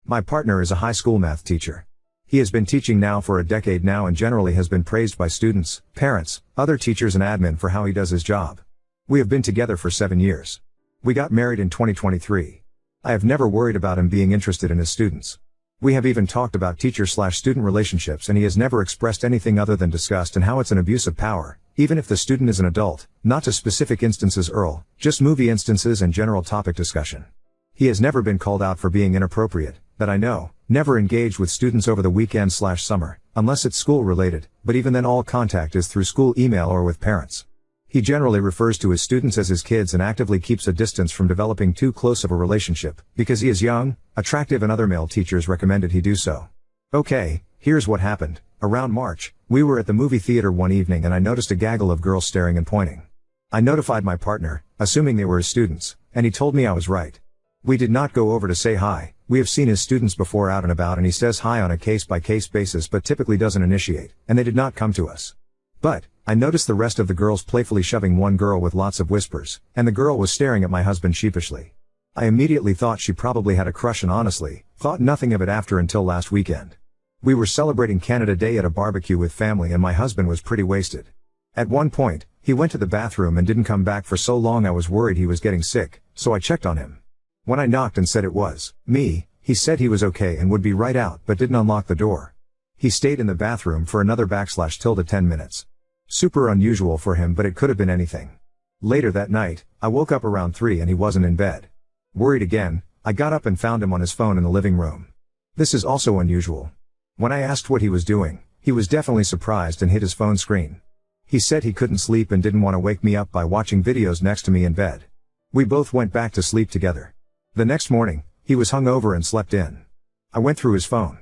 My partner is a high school math teacher. He has been teaching now for a decade now and generally has been praised by students, parents, other teachers and admin for how he does his job. We have been together for 7 years. We got married in 2023. I have never worried about him being interested in his students. We have even talked about teacher/student relationships and he has never expressed anything other than disgust and how it's an abuse of power, even if the student is an adult, not to specific instances just movie instances and general topic discussion. He has never been called out for being inappropriate, that I know, never engaged with students over the weekend/summer, unless it's school related, but even then all contact is through school email or with parents. He generally refers to his students as his kids and actively keeps a distance from developing too close of a relationship, because he is young, attractive and other male teachers recommended he do so. Okay, here's what happened. Around March, we were at the movie theater one evening and I noticed a gaggle of girls staring and pointing. I notified my partner, assuming they were his students, and he told me I was right. We did not go over to say hi. We have seen his students before out and about and he says hi on a case-by-case basis but typically doesn't initiate, and they did not come to us. But, I noticed the rest of the girls playfully shoving one girl with lots of whispers, and the girl was staring at my husband sheepishly. I immediately thought she probably had a crush and honestly, thought nothing of it after until last weekend. We were celebrating Canada Day at a barbecue with family and my husband was pretty wasted. At one point, he went to the bathroom and didn't come back for so long I was worried he was getting sick, so I checked on him. When I knocked and said it was me, he said he was okay and would be right out but didn't unlock the door. He stayed in the bathroom for another / 10 minutes. Super unusual for him but it could have been anything. Later that night, I woke up around 3 and he wasn't in bed. Worried again, I got up and found him on his phone in the living room. This is also unusual. When I asked what he was doing, he was definitely surprised and hit his phone screen. He said he couldn't sleep and didn't want to wake me up by watching videos next to me in bed. We both went back to sleep together. The next morning, he was hungover and slept in. I went through his phone.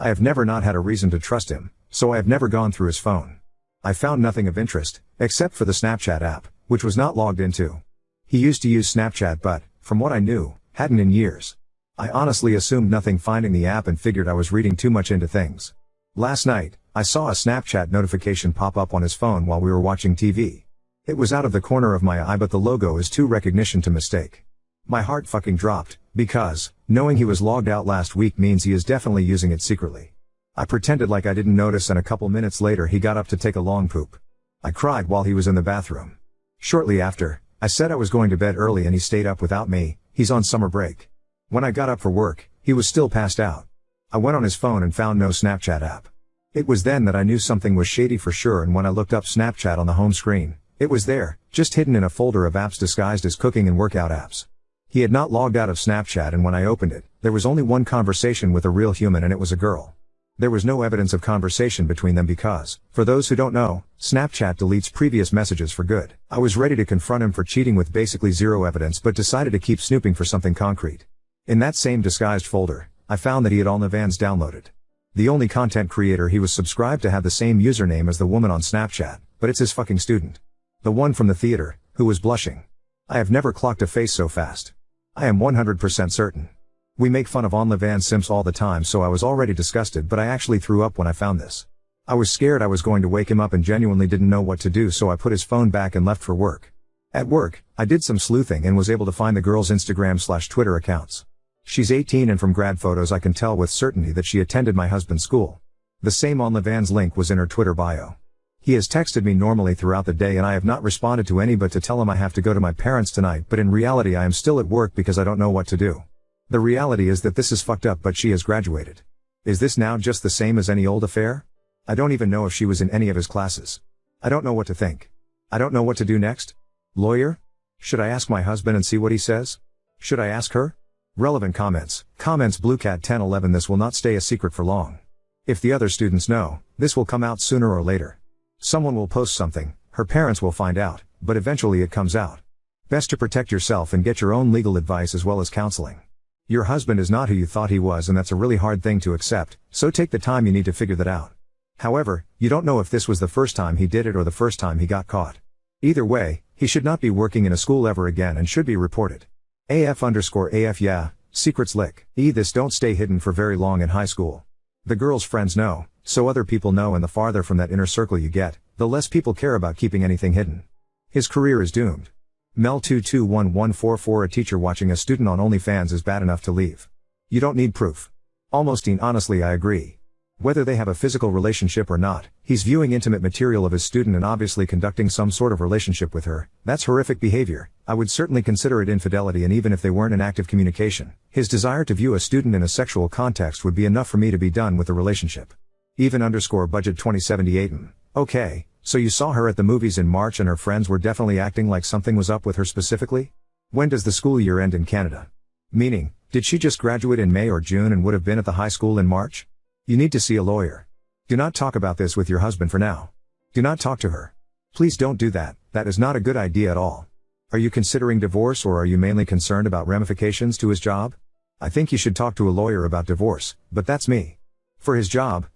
I have never not had a reason to trust him, so I have never gone through his phone. I found nothing of interest, except for the Snapchat app, which was not logged into. He used to use Snapchat but, from what I knew, hadn't in years. I honestly assumed nothing finding the app and figured I was reading too much into things. Last night, I saw a Snapchat notification pop up on his phone while we were watching TV. It was out of the corner of my eye but the logo is too recognition to mistake. My heart fucking dropped, because, knowing he was logged out last week means he is definitely using it secretly. I pretended like I didn't notice and a couple minutes later he got up to take a long poop. I cried while he was in the bathroom. Shortly after, I said I was going to bed early and he stayed up without me. He's on summer break. When I got up for work, he was still passed out. I went on his phone and found no Snapchat app. It was then that I knew something was shady for sure and when I looked up Snapchat on the home screen, it was there, just hidden in a folder of apps disguised as cooking and workout apps. He had not logged out of Snapchat and when I opened it, there was only one conversation with a real human and it was a girl. There was no evidence of conversation between them because, for those who don't know, Snapchat deletes previous messages for good. I was ready to confront him for cheating with basically zero evidence but decided to keep snooping for something concrete. In that same disguised folder, I found that he had OnlyFans downloaded. The only content creator he was subscribed to had the same username as the woman on Snapchat, but it's his fucking student. The one from the theater, who was blushing. I have never clocked a face so fast. I am 100% certain. We make fun of OnlyFans simps all the time so I was already disgusted but I actually threw up when I found this. I was scared I was going to wake him up and genuinely didn't know what to do so I put his phone back and left for work. At work, I did some sleuthing and was able to find the girl's Instagram/Twitter accounts. She's 18 and from grad photos I can tell with certainty that she attended my husband's school. The same OnlyFans link was in her Twitter bio. He has texted me normally throughout the day and I have not responded to any but to tell him I have to go to my parents tonight but in reality I am still at work because I don't know what to do. The reality is that this is fucked up but she has graduated. Is this now just the same as any old affair? I don't even know if she was in any of his classes. I don't know what to think. I don't know what to do next. Lawyer? Should I ask my husband and see what he says? Should I ask her? Relevant comments. Comments BlueCat1011 This will not stay a secret for long. If the other students know, this will come out sooner or later. Someone will post something, her parents will find out, but eventually it comes out. Best to protect yourself and get your own legal advice as well as counseling. Your husband is not who you thought he was and that's a really hard thing to accept, so take the time you need to figure that out. However, you don't know if this was the first time he did it or the first time he got caught. Either way, he should not be working in a school ever again and should be reported. AF_AF Yeah, secrets lick. This don't stay hidden for very long in high school. The girl's friends know, so other people know and the farther from that inner circle you get, the less people care about keeping anything hidden. His career is doomed. Mel221144 A teacher watching a student on OnlyFans is bad enough to leave. You don't need proof. Almostine, honestly, I agree. Whether they have a physical relationship or not, he's viewing intimate material of his student and obviously conducting some sort of relationship with her. That's horrific behavior. I would certainly consider it infidelity, and even if they weren't in active communication, his desire to view a student in a sexual context would be enough for me to be done with the relationship. Even _budget 2078. Okay, so you saw her at the movies in March and her friends were definitely acting like something was up with her specifically? When does the school year end in Canada? Meaning, did she just graduate in May or June and would have been at the high school in March? You need to see a lawyer. Do not talk about this with your husband for now. Do not talk to her. Please don't do that. That is not a good idea at all. Are you considering divorce, or are you mainly concerned about ramifications to his job? I think you should talk to a lawyer about divorce, but that's me. For his job,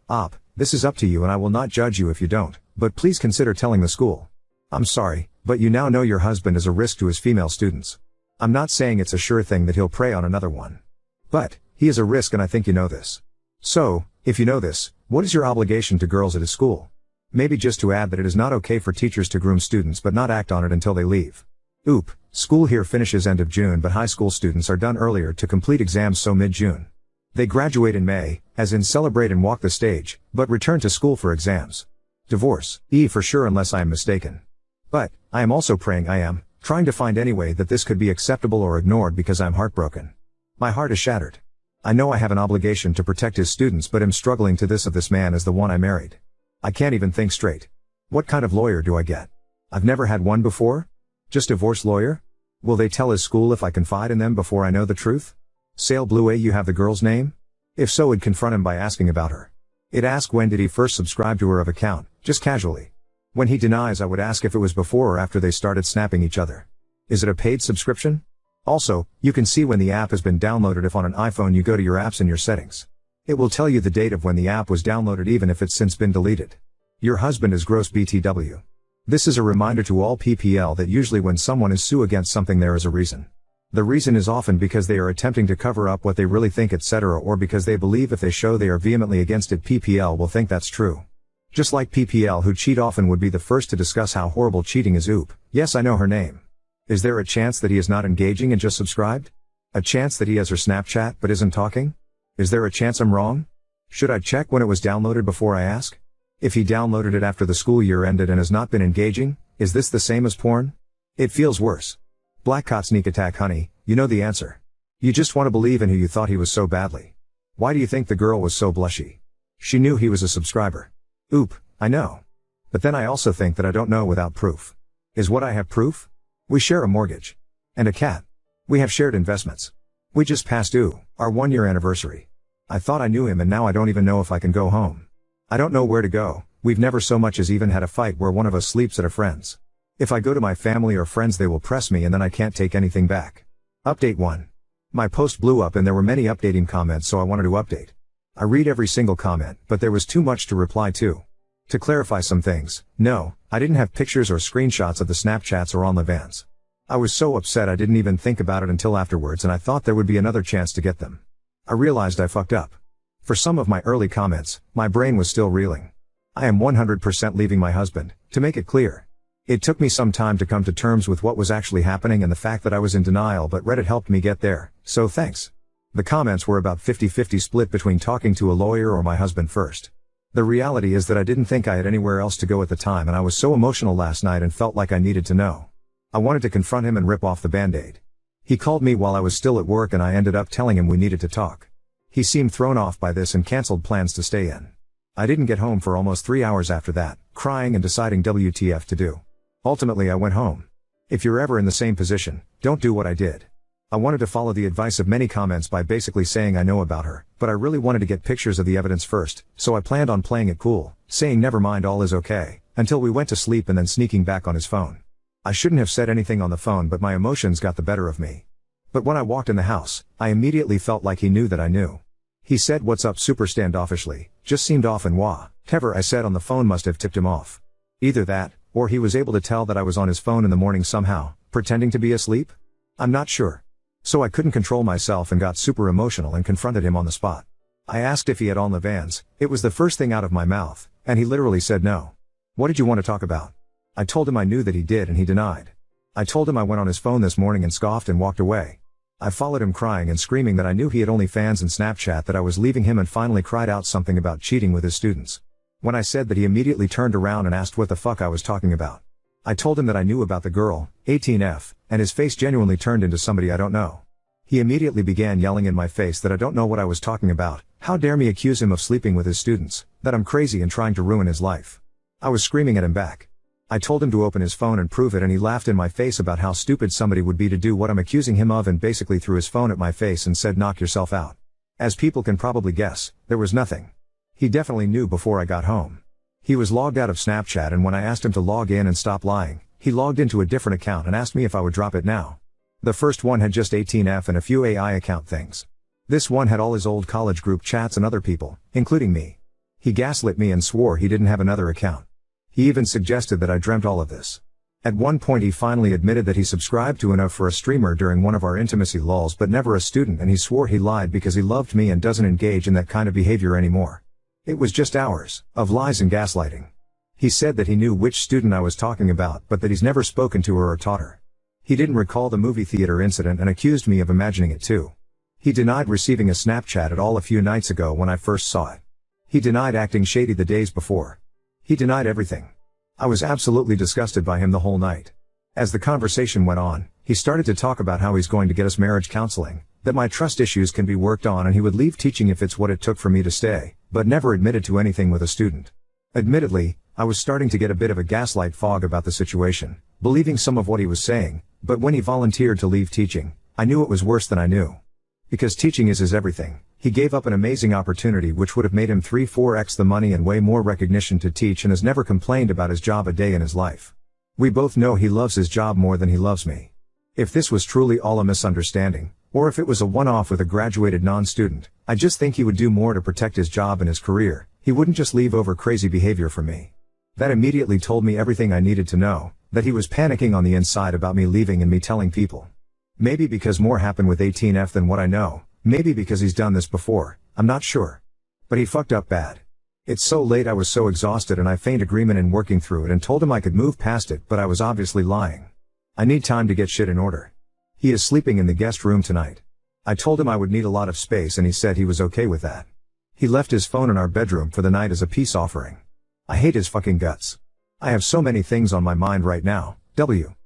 this is up to you and I will not judge you if you don't, but please consider telling the school. I'm sorry, but you now know your husband is a risk to his female students. I'm not saying it's a sure thing that he'll prey on another one. But, he is a risk and I think you know this. So, if you know this, what is your obligation to girls at his school? Maybe just to add that it is not okay for teachers to groom students but not act on it until they leave. School here finishes end of June, but high school students are done earlier to complete exams, so mid-June. They graduate in May, as in celebrate and walk the stage, but return to school for exams. Divorce, for sure, unless I am mistaken. But, I am also praying, trying to find any way that this could be acceptable or ignored, because I'm heartbroken. My heart is shattered. I know I have an obligation to protect his students, but am struggling to this of this man as the one I married. I can't even think straight. What kind of lawyer do I get? I've never had one before? Just divorce lawyer? Will they tell his school if I confide in them before I know the truth? Sale Blue, you have the girl's name? If so, I'd confront him by asking about her. I'd ask when did he first subscribe to her account, just casually. When he denies, I would ask if it was before or after they started snapping each other. Is it a paid subscription? Also, you can see when the app has been downloaded if on an iPhone you go to your apps in your settings. It will tell you the date of when the app was downloaded even if it's since been deleted. Your husband is gross BTW. This is a reminder to all PPL that usually when someone is sue against something there is a reason. The reason is often because they are attempting to cover up what they really think, etc., or because they believe if they show they are vehemently against it, PPL will think that's true. Just like PPL who cheat often would be the first to discuss how horrible cheating is. Yes, I know her name. Is there a chance that he is not engaging and just subscribed? A chance that he has her Snapchat but isn't talking? Is there a chance I'm wrong? Should I check when it was downloaded before I ask? If he downloaded it after the school year ended and has not been engaging, is this the same as porn? It feels worse. Blackcott sneak attack, honey, you know the answer. You just want to believe in who you thought he was so badly. Why do you think the girl was so blushy? She knew he was a subscriber. I know. But then I also think that I don't know without proof. Is what I have proof? We share a mortgage. And a cat. We have shared investments. We just passed our 1-year anniversary. I thought I knew him and now I don't even know if I can go home. I don't know where to go. We've never so much as even had a fight where one of us sleeps at a friend's. If I go to my family or friends they will press me and then I can't take anything back. Update 1. My post blew up and there were many updating comments, so I wanted to update. I read every single comment, but there was too much to reply to. To clarify some things, no, I didn't have pictures or screenshots of the Snapchats or OnlyFans. I was so upset I didn't even think about it until afterwards, and I thought there would be another chance to get them. I realized I fucked up. For some of my early comments, my brain was still reeling. I am 100% leaving my husband, to make it clear. It took me some time to come to terms with what was actually happening and the fact that I was in denial, but Reddit helped me get there, so thanks. The comments were about 50-50 split between talking to a lawyer or my husband first. The reality is that I didn't think I had anywhere else to go at the time, and I was so emotional last night and felt like I needed to know. I wanted to confront him and rip off the band-aid. He called me while I was still at work and I ended up telling him we needed to talk. He seemed thrown off by this and cancelled plans to stay in. I didn't get home for almost 3 hours after that, crying and deciding WTF to do. Ultimately I went home. If you're ever in the same position, don't do what I did. I wanted to follow the advice of many comments by basically saying I know about her, but I really wanted to get pictures of the evidence first, so I planned on playing it cool, saying never mind, all is okay, until we went to sleep and then sneaking back on his phone. I shouldn't have said anything on the phone, but my emotions got the better of me. But when I walked in the house, I immediately felt like he knew that I knew. He said what's up super standoffishly, just seemed off, and whatever I said on the phone must have tipped him off. Either that, or he was able to tell that I was on his phone in the morning somehow, pretending to be asleep? I'm not sure. So I couldn't control myself and got super emotional and confronted him on the spot. I asked if he had OnlyFans. It was the first thing out of my mouth, and he literally said no. What did you want to talk about? I told him I knew that he did and he denied. I told him I went on his phone this morning and scoffed and walked away. I followed him crying and screaming that I knew he had OnlyFans and Snapchat, that I was leaving him, and finally cried out something about cheating with his students. When I said that, he immediately turned around and asked what the fuck I was talking about. I told him that I knew about the girl, 18F, and his face genuinely turned into somebody I don't know. He immediately began yelling in my face that I don't know what I was talking about, how dare me accuse him of sleeping with his students, that I'm crazy and trying to ruin his life. I was screaming at him back. I told him to open his phone and prove it, and he laughed in my face about how stupid somebody would be to do what I'm accusing him of, and basically threw his phone at my face and said, "Knock yourself out." As people can probably guess, there was nothing. He definitely knew before I got home. He was logged out of Snapchat, and when I asked him to log in and stop lying, he logged into a different account and asked me if I would drop it now. The first one had just 18F and a few AI account things. This one had all his old college group chats and other people, including me. He gaslit me and swore he didn't have another account. He even suggested that I dreamt all of this. At one point he finally admitted that he subscribed to enough for a streamer during one of our intimacy lulls, but never a student, and he swore he lied because he loved me and doesn't engage in that kind of behavior anymore. It was just hours of lies and gaslighting. He said that he knew which student I was talking about, but that he's never spoken to her or taught her. He didn't recall the movie theater incident and accused me of imagining it too. He denied receiving a Snapchat at all a few nights ago when I first saw it. He denied acting shady the days before. He denied everything. I was absolutely disgusted by him the whole night. As the conversation went on, he started to talk about how he's going to get us marriage counseling, that my trust issues can be worked on, and he would leave teaching if it's what it took for me to stay, but never admitted to anything with a student. Admittedly, I was starting to get a bit of a gaslight fog about the situation, believing some of what he was saying, but when he volunteered to leave teaching, I knew it was worse than I knew. Because teaching is his everything, he gave up an amazing opportunity which would have made him 3-4x the money and way more recognition to teach, and has never complained about his job a day in his life. We both know he loves his job more than he loves me. If this was truly all a misunderstanding, or if it was a one-off with a graduated non-student, I just think he would do more to protect his job and his career. He wouldn't just leave over crazy behavior for me. That immediately told me everything I needed to know, that he was panicking on the inside about me leaving and me telling people. Maybe because more happened with 18F than what I know, maybe because he's done this before, I'm not sure. But he fucked up bad. It's so late, I was so exhausted, and I feigned agreement in working through it and told him I could move past it, but I was obviously lying. I need time to get shit in order. He is sleeping in the guest room tonight. I told him I would need a lot of space, and he said he was okay with that. He left his phone in our bedroom for the night as a peace offering. I hate his fucking guts. I have so many things on my mind right now.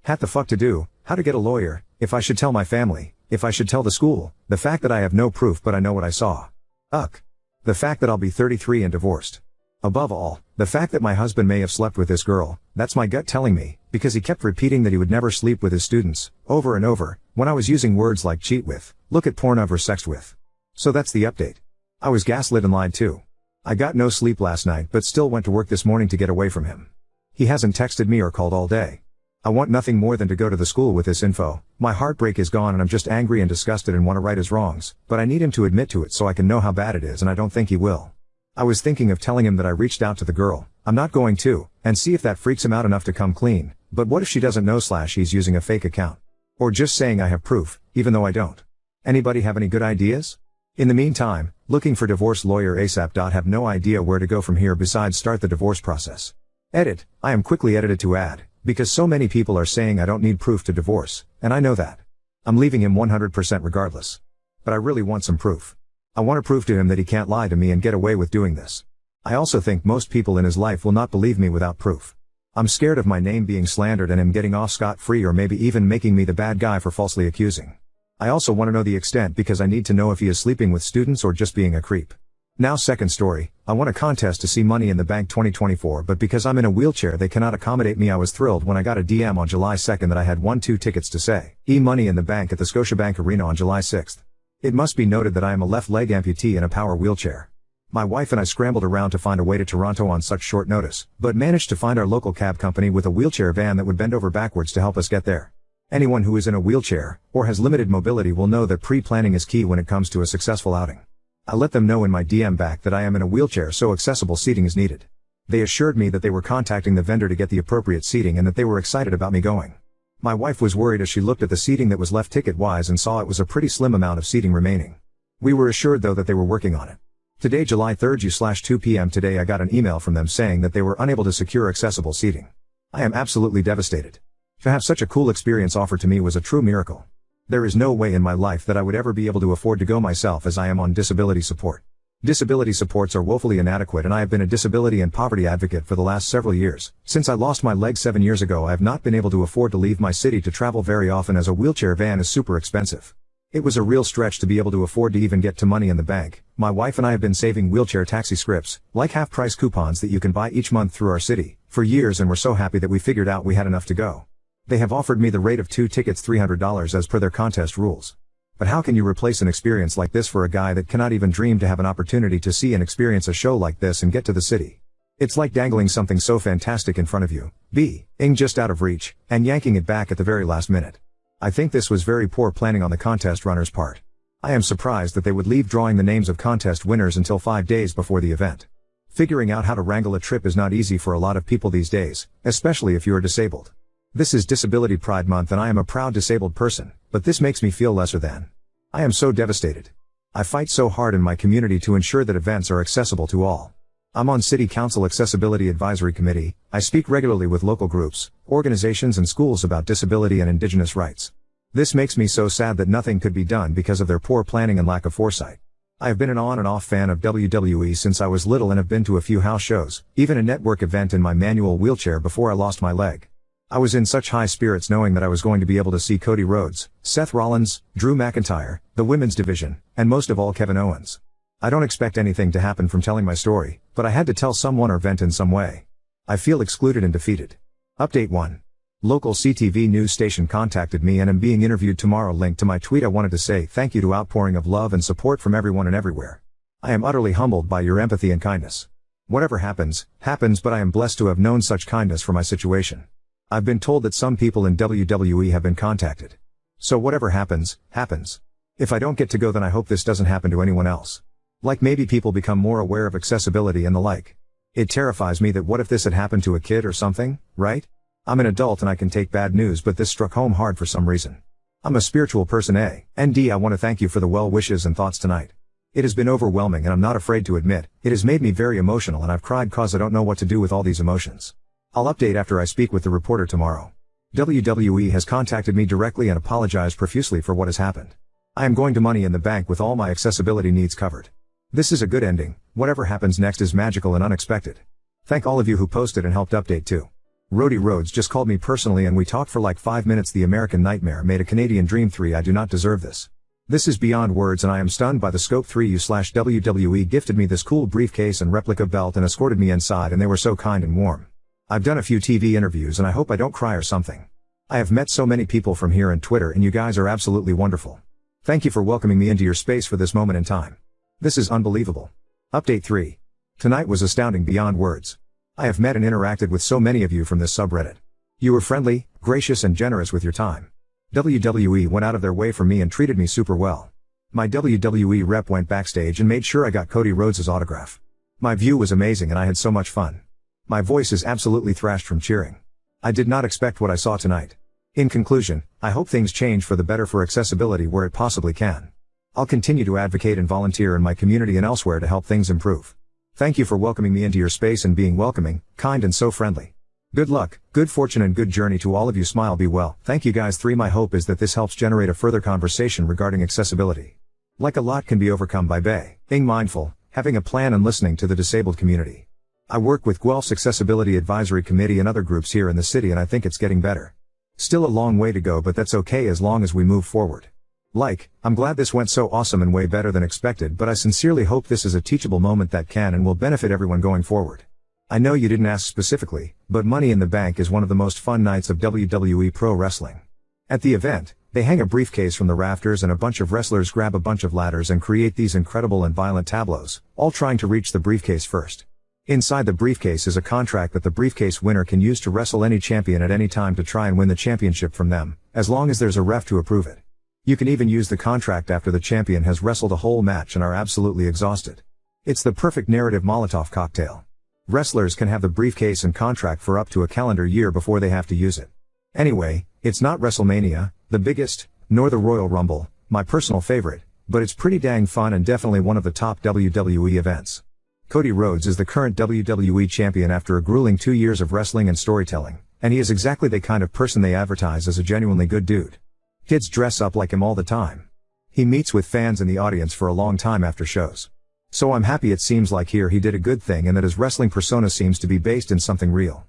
Hat the fuck to do, how to get a lawyer, if I should tell my family, if I should tell the school, the fact that I have no proof but I know what I saw. The fact that I'll be 33 and divorced. Above all, the fact that my husband may have slept with this girl, that's my gut telling me, because he kept repeating that he would never sleep with his students, over and over, when I was using words like cheat with, look at porn of, or sex with. So that's the update. I was gaslit and lied too. I got no sleep last night but still went to work this morning to get away from him. He hasn't texted me or called all day. I want nothing more than to go to the school with this info. My heartbreak is gone and I'm just angry and disgusted and want to right his wrongs, but I need him to admit to it so I can know how bad it is, and I don't think he will. I was thinking of telling him that I reached out to the girl, I'm not going to, and see if that freaks him out enough to come clean, but what if she doesn't know / he's using a fake account? Or just saying I have proof, even though I don't. Anybody have any good ideas? In the meantime, looking for divorce lawyer ASAP. Have no idea where to go from here besides start the divorce process. Edit, I am quickly edited to add, because so many people are saying I don't need proof to divorce, and I know that. I'm leaving him 100% regardless. But I really want some proof. I want to prove to him that he can't lie to me and get away with doing this. I also think most people in his life will not believe me without proof. I'm scared of my name being slandered and him getting off scot-free, or maybe even making me the bad guy for falsely accusing. I also want to know the extent because I need to know if he is sleeping with students or just being a creep. Now, second story, I won a contest to see Money in the Bank 2024, but because I'm in a wheelchair they cannot accommodate me. I was thrilled when I got a DM on July 2nd that I had won 2 tickets to say Money in the Bank at the Scotiabank Arena on July 6th. It must be noted that I am a left leg amputee in a power wheelchair. My wife and I scrambled around to find a way to Toronto on such short notice, but managed to find our local cab company with a wheelchair van that would bend over backwards to help us get there. Anyone who is in a wheelchair, or has limited mobility, will know that pre-planning is key when it comes to a successful outing. I let them know in my DM back that I am in a wheelchair so accessible seating is needed. They assured me that they were contacting the vendor to get the appropriate seating and that they were excited about me going. My wife was worried as she looked at the seating that was left ticket-wise and saw it was a pretty slim amount of seating remaining. We were assured though that they were working on it. Today, July 3rd /2 p.m. today, I got an email from them saying that they were unable to secure accessible seating. I am absolutely devastated. To have such a cool experience offered to me was a true miracle. There is no way in my life that I would ever be able to afford to go myself, as I am on disability support. Disability supports are woefully inadequate, and I have been a disability and poverty advocate for the last several years. Since I lost my leg 7 years ago, I have not been able to afford to leave my city to travel very often, as a wheelchair van is super expensive. It was a real stretch to be able to afford to even get to money in the bank. My wife and I have been saving wheelchair taxi scripts, like half-price coupons that you can buy each month through our city, for years, and we're so happy that we figured out we had enough to go. They have offered me the rate of 2 tickets $300 as per their contest rules. But how can you replace an experience like this for a guy that cannot even dream to have an opportunity to see and experience a show like this and get to the city? It's like dangling something so fantastic in front of you, being just out of reach, and yanking it back at the very last minute. I think this was very poor planning on the contest runners' part. I am surprised that they would leave drawing the names of contest winners until 5 days before the event. Figuring out how to wrangle a trip is not easy for a lot of people these days, especially if you are disabled. This is Disability Pride Month and I am a proud disabled person, but this makes me feel lesser than. I am so devastated. I fight so hard in my community to ensure that events are accessible to all. I'm on City Council Accessibility Advisory Committee. I speak regularly with local groups, organizations and schools about disability and Indigenous rights. This makes me so sad that nothing could be done because of their poor planning and lack of foresight. I have been an on and off fan of WWE since I was little and have been to a few house shows, even a network event in my manual wheelchair before I lost my leg. I was in such high spirits knowing that I was going to be able to see Cody Rhodes, Seth Rollins, Drew McIntyre, the women's division, and most of all Kevin Owens. I don't expect anything to happen from telling my story, but I had to tell someone or vent in some way. I feel excluded and defeated. Update 1. Local CTV news station contacted me and am being interviewed tomorrow. Link to my tweet. I wanted to say thank you to outpouring of love and support from everyone and everywhere. I am utterly humbled by your empathy and kindness. Whatever happens, happens, but I am blessed to have known such kindness for my situation. I've been told that some people in WWE have been contacted. So whatever happens, happens. If I don't get to go, then I hope this doesn't happen to anyone else. Like maybe people become more aware of accessibility and the like. It terrifies me that what if this had happened to a kid or something, right? I'm an adult and I can take bad news, but this struck home hard for some reason. I'm a spiritual person, and I want to thank you for the well wishes and thoughts tonight. It has been overwhelming and I'm not afraid to admit, it has made me very emotional and I've cried cause I don't know what to do with all these emotions. I'll update after I speak with the reporter tomorrow. WWE has contacted me directly and apologized profusely for what has happened. I am going to Money in the Bank with all my accessibility needs covered. This is a good ending. Whatever happens next is magical and unexpected. Thank all of you who posted and helped update too. Rody Rhodes just called me personally and we talked for like 5 minutes. The American Nightmare made a Canadian Dream 3. I do not deserve this. This is beyond words and I am stunned by the scope. 3U/WWE gifted me this cool briefcase and replica belt and escorted me inside, and they were so kind and warm. I've done a few TV interviews and I hope I don't cry or something. I have met so many people from here and Twitter, and you guys are absolutely wonderful. Thank you for welcoming me into your space for this moment in time. This is unbelievable. Update 3. Tonight was astounding beyond words. I have met and interacted with so many of you from this subreddit. You were friendly, gracious and generous with your time. WWE went out of their way for me and treated me super well. My WWE rep went backstage and made sure I got Cody Rhodes' autograph. My view was amazing and I had so much fun. My voice is absolutely thrashed from cheering. I did not expect what I saw tonight. In conclusion, I hope things change for the better for accessibility where it possibly can. I'll continue to advocate and volunteer in my community and elsewhere to help things improve. Thank you for welcoming me into your space and being welcoming, kind and so friendly. Good luck, good fortune and good journey to all of you. Smile, be well. Thank you guys. 3. My hope is that this helps generate a further conversation regarding accessibility. Like a lot can be overcome by being mindful, having a plan and listening to the disabled community. I work with Guelph's Accessibility Advisory Committee and other groups here in the city and I think it's getting better. Still a long way to go, but that's okay as long as we move forward. I'm glad this went so awesome and way better than expected, but I sincerely hope this is a teachable moment that can and will benefit everyone going forward. I know you didn't ask specifically, but Money in the Bank is one of the most fun nights of WWE Pro Wrestling. At the event, they hang a briefcase from the rafters and a bunch of wrestlers grab a bunch of ladders and create these incredible and violent tableaus, all trying to reach the briefcase first. Inside the briefcase is a contract that the briefcase winner can use to wrestle any champion at any time to try and win the championship from them, as long as there's a ref to approve it. You can even use the contract after the champion has wrestled a whole match and are absolutely exhausted. It's the perfect narrative Molotov cocktail. Wrestlers can have the briefcase and contract for up to a calendar year before they have to use it. Anyway, it's not WrestleMania, the biggest, nor the Royal Rumble, my personal favorite, but it's pretty dang fun and definitely one of the top WWE events. Cody Rhodes is the current WWE champion after a grueling 2 years of wrestling and storytelling, and he is exactly the kind of person they advertise as a genuinely good dude. Kids dress up like him all the time. He meets with fans in the audience for a long time after shows. So I'm happy it seems like here he did a good thing and that his wrestling persona seems to be based in something real.